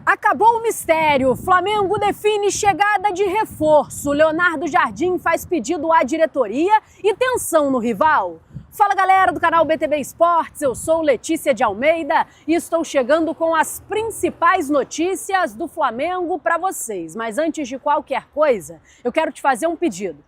Acabou o mistério. Flamengo define chegada de reforço. Leonardo Jardim faz pedido à diretoria e tensão no rival. Fala galera do canal BTB Esportes, eu sou Letícia de Almeida e estou chegando com as principais notícias do Flamengo para vocês. Mas antes de qualquer coisa, eu quero te fazer um pedido.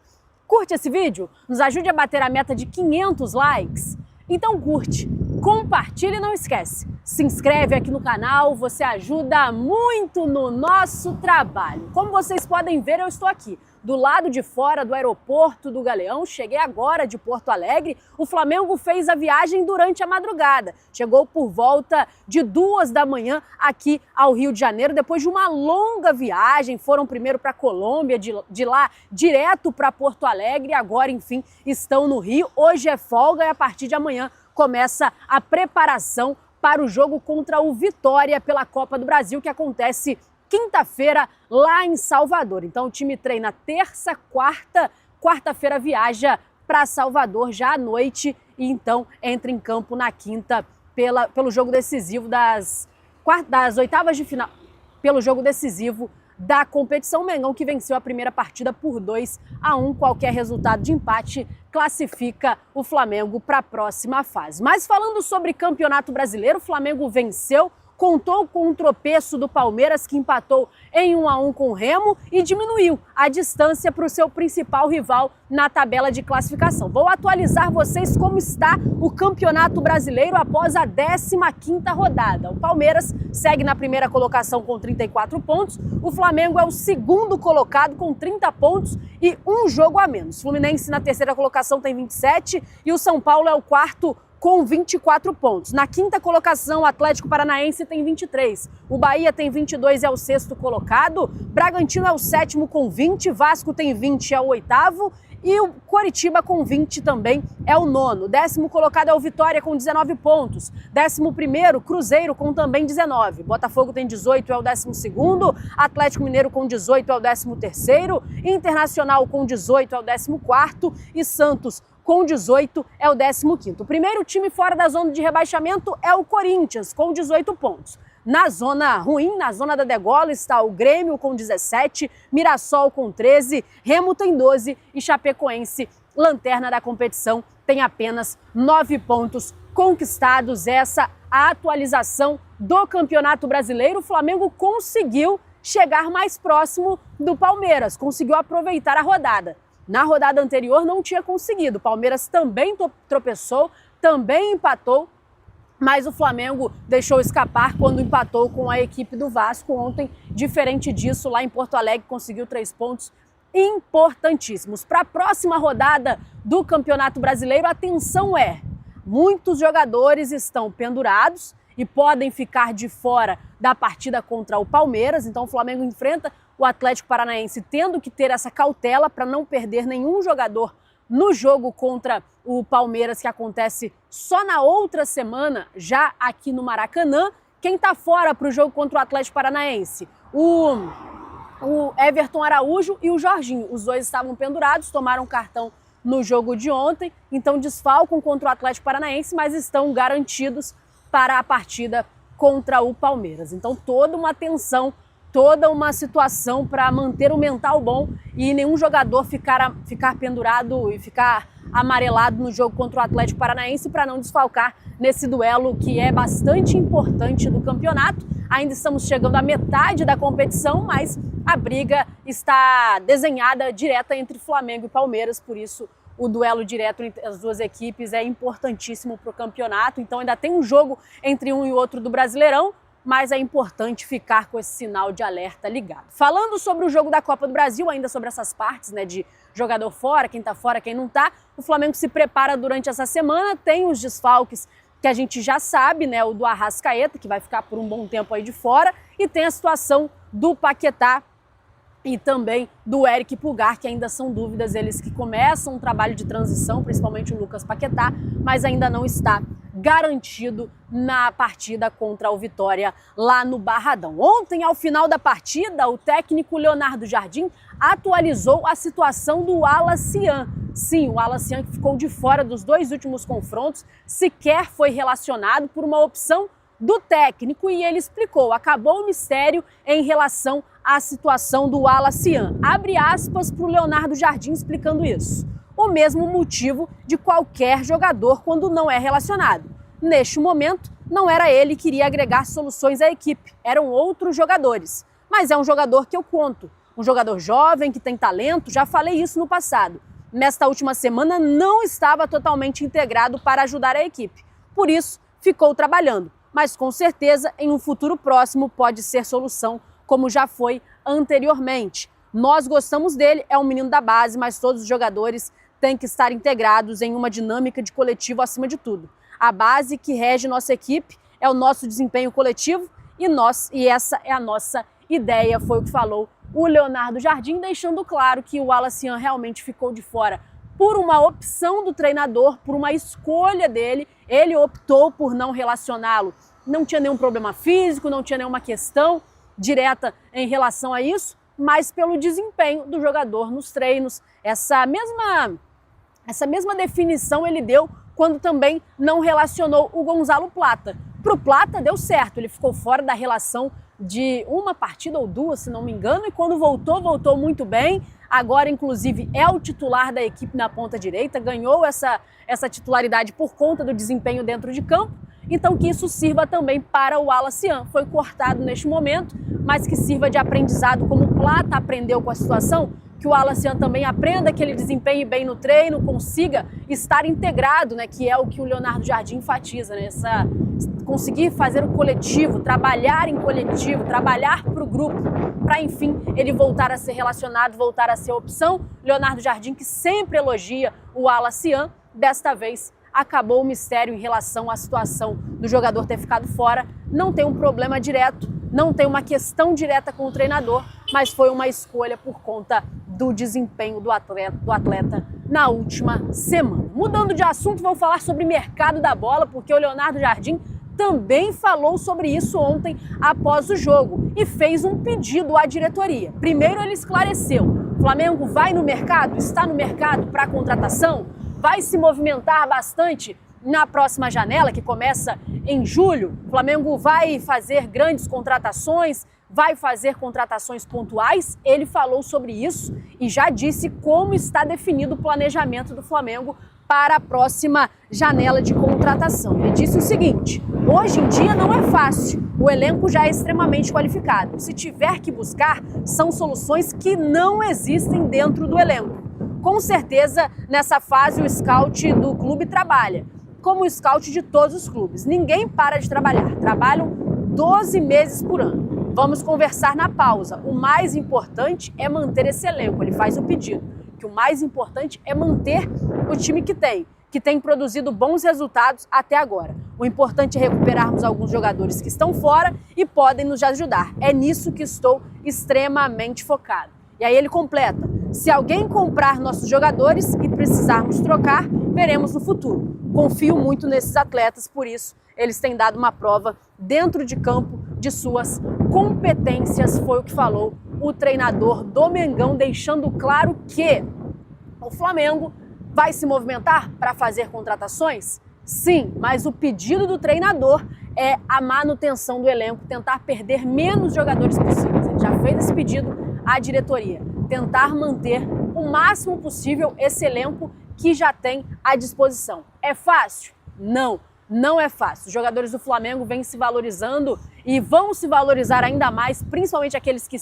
Curte esse vídeo? Nos ajude a bater a meta de 500 likes? Então curte, compartilha e não esquece. Se inscreve aqui no canal, você ajuda muito no nosso trabalho. Como vocês podem ver, eu estou aqui, do lado de fora do aeroporto do Galeão. Cheguei agora de Porto Alegre. O Flamengo fez a viagem durante a madrugada. Chegou por volta de 2 da manhã aqui ao Rio de Janeiro. Depois de uma longa viagem, foram primeiro para a Colômbia, de lá direto para Porto Alegre. E agora, enfim, estão no Rio. Hoje é folga e a partir de amanhã começa a preparação para o jogo contra o Vitória pela Copa do Brasil, que acontece quinta-feira lá em Salvador. Então o time treina terça, quarta-feira viaja para Salvador já à noite e então entra em campo na quinta pelo jogo decisivo das oitavas de final, pelo jogo decisivo da competição. Mengão, que venceu a primeira partida por 2-1, qualquer resultado de empate classifica o Flamengo para a próxima fase. Mas falando sobre Campeonato Brasileiro, o Flamengo venceu, contou com um tropeço do Palmeiras, que empatou em 1-1 com o Remo e diminuiu a distância para o seu principal rival na tabela de classificação. Vou atualizar vocês como está o Campeonato Brasileiro após a 15ª rodada. O Palmeiras segue na primeira colocação com 34 pontos, o Flamengo é o segundo colocado com 30 pontos e um jogo a menos. O Fluminense na terceira colocação tem 27 e o São Paulo é o quarto com 24 pontos. Na quinta colocação, o Atlético Paranaense tem 23. O Bahia tem 22 e é o sexto colocado. Bragantino é o sétimo com 20. Vasco tem 20 e é o oitavo. E o Coritiba com 20 também é o nono. O décimo colocado é o Vitória com 19 pontos. 11º, Cruzeiro com também 19. Botafogo tem 18 e é o 12º. Atlético Mineiro com 18 é o 13º. Internacional com 18 é o 14º. E Santos com 18 é o 15º. O primeiro time fora da zona de rebaixamento é o Corinthians, com 18 pontos. Na zona ruim, na zona da degola, está o Grêmio com 17, Mirassol com 13, Remo tem 12 e Chapecoense, lanterna da competição, tem apenas 9 pontos conquistados. Essa a atualização do Campeonato Brasileiro. O Flamengo conseguiu chegar mais próximo do Palmeiras, conseguiu aproveitar a rodada. Na rodada anterior não tinha conseguido. O Palmeiras também tropeçou, também empatou, mas o Flamengo deixou escapar quando empatou com a equipe do Vasco ontem. Diferente disso, lá em Porto Alegre conseguiu 3 pontos importantíssimos. Para a próxima rodada do Campeonato Brasileiro, a atenção é: muitos jogadores estão pendurados e podem ficar de fora da partida contra o Palmeiras. Então o Flamengo enfrenta o Atlético Paranaense tendo que ter essa cautela para não perder nenhum jogador no jogo contra o Palmeiras, que acontece só na outra semana, já aqui no Maracanã. Quem está fora para o jogo contra o Atlético Paranaense? O Everton Araújo e o Jorginho. Os dois estavam pendurados, tomaram cartão no jogo de ontem, então desfalcam contra o Atlético Paranaense, mas estão garantidos para a partida contra o Palmeiras. Então toda uma tensão, toda uma situação para manter o mental bom e nenhum jogador ficar pendurado e ficar amarelado no jogo contra o Atlético Paranaense, para não desfalcar nesse duelo que é bastante importante do campeonato. Ainda estamos chegando à metade da competição, mas a briga está desenhada direta entre Flamengo e Palmeiras, por isso o duelo direto entre as duas equipes é importantíssimo para o campeonato. Então ainda tem um jogo entre um e outro do Brasileirão, mas é importante ficar com esse sinal de alerta ligado. Falando sobre o jogo da Copa do Brasil, ainda sobre essas partes, né, de jogador fora, quem tá fora, quem não tá, o Flamengo se prepara durante essa semana, tem os desfalques que a gente já sabe, né, o do Arrascaeta, que vai ficar por um bom tempo aí de fora, e tem a situação do Paquetá e também do Éric Pulgar, que ainda são dúvidas, eles que começam um trabalho de transição, principalmente o Lucas Paquetá, mas ainda não está garantido na partida contra o Vitória lá no Barradão. Ontem, ao final da partida, o técnico Leonardo Jardim atualizou a situação do Alacian. Sim, o Alacian, que ficou de fora dos 2 últimos confrontos, sequer foi relacionado por uma opção do técnico e ele explicou, acabou o mistério em relação à situação do Wallace Yan. Abre aspas para o Leonardo Jardim explicando isso. O mesmo motivo de qualquer jogador quando não é relacionado. Neste momento, não era ele que iria agregar soluções à equipe, eram outros jogadores. Mas é um jogador que eu conto, um jogador jovem que tem talento, já falei isso no passado. Nesta última semana não estava totalmente integrado para ajudar a equipe, por isso ficou trabalhando. Mas com certeza em um futuro próximo pode ser solução, como já foi anteriormente. Nós gostamos dele, é um menino da base, mas todos os jogadores têm que estar integrados em uma dinâmica de coletivo acima de tudo. A base que rege nossa equipe é o nosso desempenho coletivo e essa é a nossa ideia, foi o que falou o Leonardo Jardim, deixando claro que o Wallace Yan realmente ficou de fora por uma opção do treinador, por uma escolha dele. Ele optou por não relacioná-lo. Não tinha nenhum problema físico, não tinha nenhuma questão direta em relação a isso, mas pelo desempenho do jogador nos treinos. Essa mesma definição ele deu quando também não relacionou o Gonzalo Plata. Para o Plata deu certo, ele ficou fora da relação de uma partida ou duas, se não me engano, e quando voltou muito bem. Agora, inclusive, é o titular da equipe na ponta direita, ganhou essa titularidade por conta do desempenho dentro de campo. Então, que isso sirva também para o Wallace Yan. Foi cortado neste momento, mas que sirva de aprendizado, como o Plata aprendeu com a situação, que o Wallace Yan também aprenda, que ele desempenhe bem no treino, consiga estar integrado, né, que é o que o Leonardo Jardim enfatiza, né, conseguir fazer o coletivo, trabalhar em coletivo, trabalhar para o grupo, para enfim ele voltar a ser relacionado, voltar a ser opção. Leonardo Jardim, que sempre elogia o Wallace Yan, desta vez acabou o mistério em relação à situação do jogador ter ficado fora. Não tem um problema direto, não tem uma questão direta com o treinador, mas foi uma escolha por conta do desempenho do atleta na última semana. Mudando de assunto, vou falar sobre mercado da bola, porque o Leonardo Jardim também falou sobre isso ontem após o jogo e fez um pedido à diretoria. Primeiro ele esclareceu, o Flamengo vai no mercado, está no mercado para contratação, vai se movimentar bastante na próxima janela, que começa em julho. O Flamengo vai fazer grandes contratações, vai fazer contratações pontuais. Ele falou sobre isso e já disse como está definido o planejamento do Flamengo para a próxima janela de contratação. Ele disse o seguinte: hoje em dia não é fácil, o elenco já é extremamente qualificado. Se tiver que buscar, são soluções que não existem dentro do elenco. Com certeza, nessa fase, o scout do clube trabalha, como o scout de todos os clubes. Ninguém para de trabalhar, trabalham 12 meses por ano. Vamos conversar na pausa. O mais importante é manter esse elenco. Ele faz o pedido, que o mais importante é manter o time que tem produzido bons resultados até agora. O importante é recuperarmos alguns jogadores que estão fora e podem nos ajudar. É nisso que estou extremamente focado. E aí ele completa: se alguém comprar nossos jogadores e precisarmos trocar, veremos no futuro. Confio muito nesses atletas, por isso eles têm dado uma prova dentro de campo de suas competências, foi o que falou o treinador do Mengão, deixando claro que o Flamengo vai se movimentar para fazer contratações? Sim, mas o pedido do treinador é a manutenção do elenco, tentar perder menos jogadores possíveis. Ele já fez esse pedido à diretoria, tentar manter o máximo possível esse elenco que já tem à disposição. É fácil? Não, não é fácil. Os jogadores do Flamengo vêm se valorizando e vão se valorizar ainda mais, principalmente aqueles que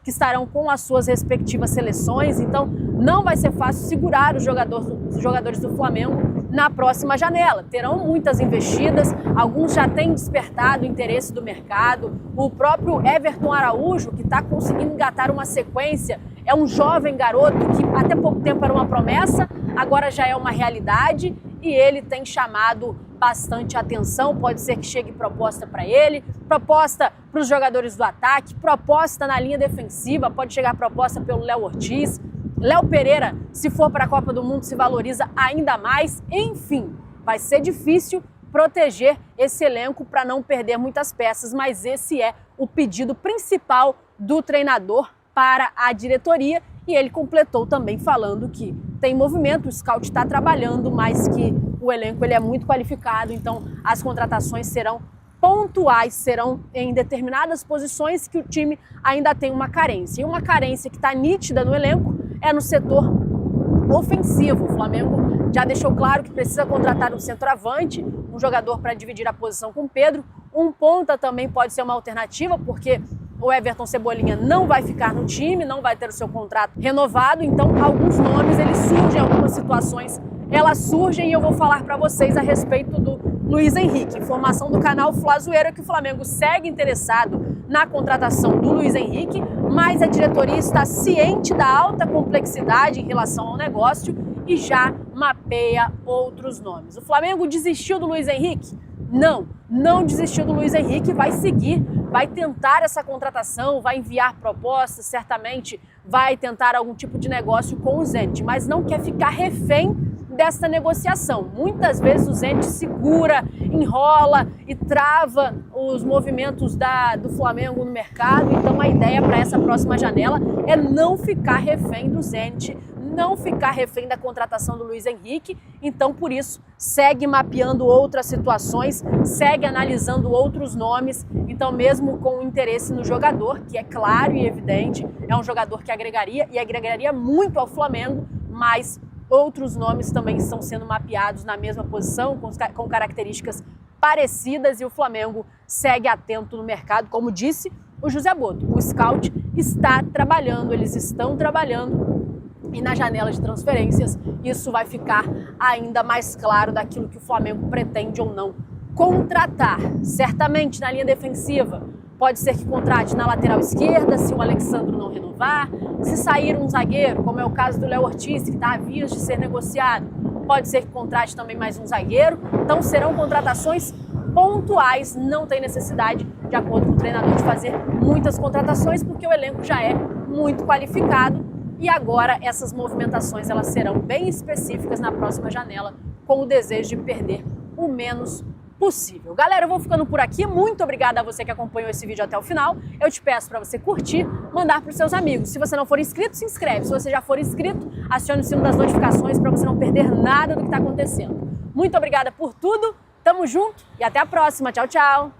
estarão com as suas respectivas seleções. Então não vai ser fácil segurar os jogadores do Flamengo na próxima janela. Terão muitas investidas, alguns já têm despertado o interesse do mercado. O próprio Everton Araújo, que está conseguindo engatar uma sequência, é um jovem garoto que até pouco tempo era uma promessa, agora já é uma realidade e ele tem chamado bastante atenção. Pode ser que chegue proposta para ele, proposta para os jogadores do ataque, proposta na linha defensiva, pode chegar proposta pelo Léo Ortiz. Léo Pereira, se for para a Copa do Mundo, se valoriza ainda mais. Enfim, vai ser difícil proteger esse elenco para não perder muitas peças, mas esse é o pedido principal do treinador para a diretoria. E ele completou também falando que tem movimento, o scout está trabalhando, mas que o elenco ele é muito qualificado, então as contratações serão pontuais serão em determinadas posições que o time ainda tem uma carência. E uma carência que está nítida no elenco é no setor ofensivo. O Flamengo já deixou claro que precisa contratar um centroavante, um jogador para dividir a posição com o Pedro. Um ponta também pode ser uma alternativa, porque o Everton Cebolinha não vai ficar no time, não vai ter o seu contrato renovado. Então, alguns nomes, eles surgem, algumas situações, elas surgem, e eu vou falar para vocês a respeito do Luiz Henrique. Informação do canal Flazoeiro é que o Flamengo segue interessado na contratação do Luiz Henrique, mas a diretoria está ciente da alta complexidade em relação ao negócio e já mapeia outros nomes. O Flamengo desistiu do Luiz Henrique? Não desistiu do Luiz Henrique, vai seguir, vai tentar essa contratação, vai enviar propostas, certamente vai tentar algum tipo de negócio com o Zenit, mas não quer ficar refém dessa negociação. Muitas vezes o Zenit segura, enrola e trava os movimentos do Flamengo no mercado. Então a ideia para essa próxima janela é não ficar refém do Zenit, não ficar refém da contratação do Luiz Henrique. Então, por isso, segue mapeando outras situações, segue analisando outros nomes. Então, mesmo com o interesse no jogador, que é claro e evidente, é um jogador que agregaria muito ao Flamengo, mas outros nomes também estão sendo mapeados na mesma posição, com características parecidas, e o Flamengo segue atento no mercado. Como disse o José Boto, o scout está trabalhando, eles estão trabalhando, e na janela de transferências isso vai ficar ainda mais claro daquilo que o Flamengo pretende ou não contratar. Certamente na linha defensiva, pode ser que contrate na lateral esquerda, se o Alexandro não renovar. Se sair um zagueiro, como é o caso do Léo Ortiz, que está a vias de ser negociado, pode ser que contrate também mais um zagueiro. Então serão contratações pontuais, não tem necessidade, de acordo com o treinador, de fazer muitas contratações, porque o elenco já é muito qualificado. E agora essas movimentações, elas serão bem específicas na próxima janela, com o desejo de perder o menos possível. Galera, eu vou ficando por aqui. Muito obrigada a você que acompanhou esse vídeo até o final. Eu te peço para você curtir, mandar para os seus amigos. Se você não for inscrito, se inscreve. Se você já for inscrito, acione o sino das notificações para você não perder nada do que está acontecendo. Muito obrigada por tudo, tamo junto e até a próxima. Tchau, tchau!